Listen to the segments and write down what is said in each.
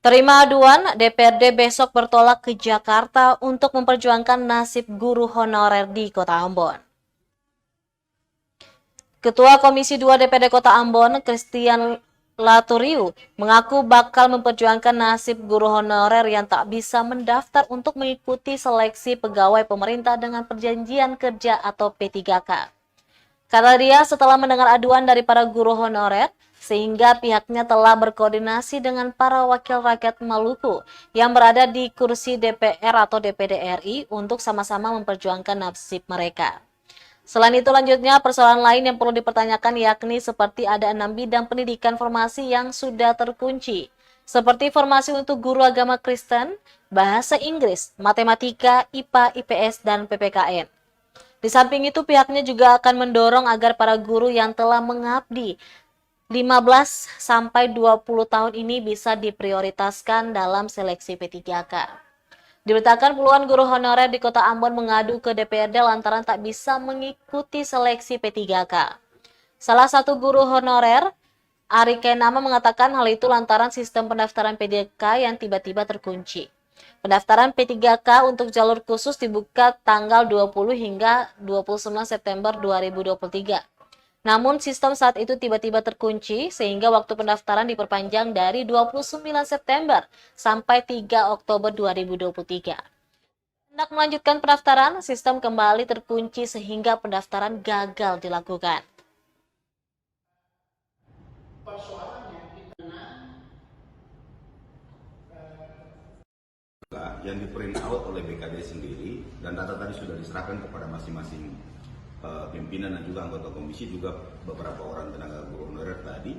Terima aduan, DPRD besok bertolak ke Jakarta untuk memperjuangkan nasib guru honorer di Kota Ambon. Ketua Komisi 2 DPRD Kota Ambon, Christian Laturiu, mengaku bakal memperjuangkan nasib guru honorer yang tak bisa mendaftar untuk mengikuti seleksi pegawai pemerintah dengan perjanjian kerja atau P3K. Kata dia, setelah mendengar aduan dari para guru honorer, sehingga pihaknya telah berkoordinasi dengan para wakil rakyat Maluku yang berada di kursi DPR atau DPD RI untuk sama-sama memperjuangkan nasib mereka. Selain itu lanjutnya persoalan lain yang perlu dipertanyakan yakni seperti ada 6 bidang pendidikan formasi yang sudah terkunci, seperti formasi untuk guru agama Kristen, bahasa Inggris, matematika, IPA, IPS, dan PPKN. Di samping itu pihaknya juga akan mendorong agar para guru yang telah mengabdi 15 sampai 20 tahun ini bisa diprioritaskan dalam seleksi P3K. Diberitakan puluhan guru honorer di Kota Ambon mengadu ke DPRD lantaran tak bisa mengikuti seleksi P3K. Salah satu guru honorer, Ari Kenama, mengatakan hal itu lantaran sistem pendaftaran P3K yang tiba-tiba terkunci. Pendaftaran P3K untuk jalur khusus dibuka tanggal 20 hingga 29 September 2023. Namun sistem saat itu tiba-tiba terkunci sehingga waktu pendaftaran diperpanjang dari 29 September sampai 3 Oktober 2023. Hendak melanjutkan pendaftaran, sistem kembali terkunci sehingga pendaftaran gagal dilakukan. Yang di print out oleh BKD sendiri dan data tadi sudah diserahkan kepada masing-masing pimpinan dan juga anggota komisi, juga beberapa orang tenaga guru honorer tadi.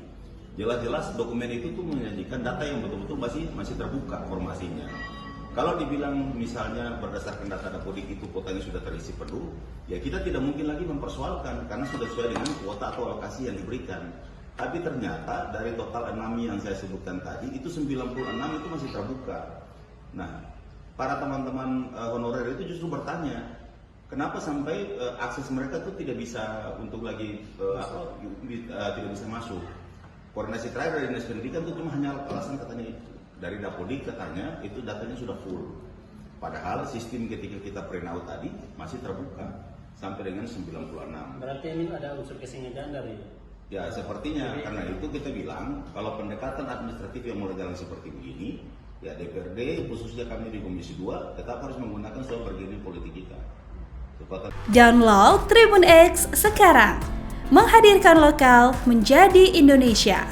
Jelas-jelas dokumen itu tuh menyajikan data yang betul-betul masih terbuka formasinya. Kalau dibilang misalnya berdasarkan data Dapodik itu kuotanya sudah terisi penuh, ya kita tidak mungkin lagi mempersoalkan karena sudah sesuai dengan kuota atau alokasi yang diberikan. Tapi ternyata dari total 6 yang saya sebutkan tadi, itu 96 itu masih terbuka. Nah, para teman-teman honorer itu justru bertanya, kenapa sampai akses mereka tuh tidak bisa untuk lagi tidak bisa masuk. Koordinasi terakhir dari Dinas Pendidikan itu cuma hanya alasan katanya itu. Dari Dapodik katanya itu datanya sudah full. Padahal sistem ketika kita print out tadi masih terbuka sampai dengan 96. Berarti ini ada unsur kesengajaan dari? Ya sepertinya, karena itu kita bilang kalau pendekatan administratif yang mulai jalan seperti begini, ya DPRD khususnya kami di Komisi 2 tetap harus menggunakan soal bargaining politik kita. Download Tribun X sekarang, menghadirkan lokal menjadi Indonesia.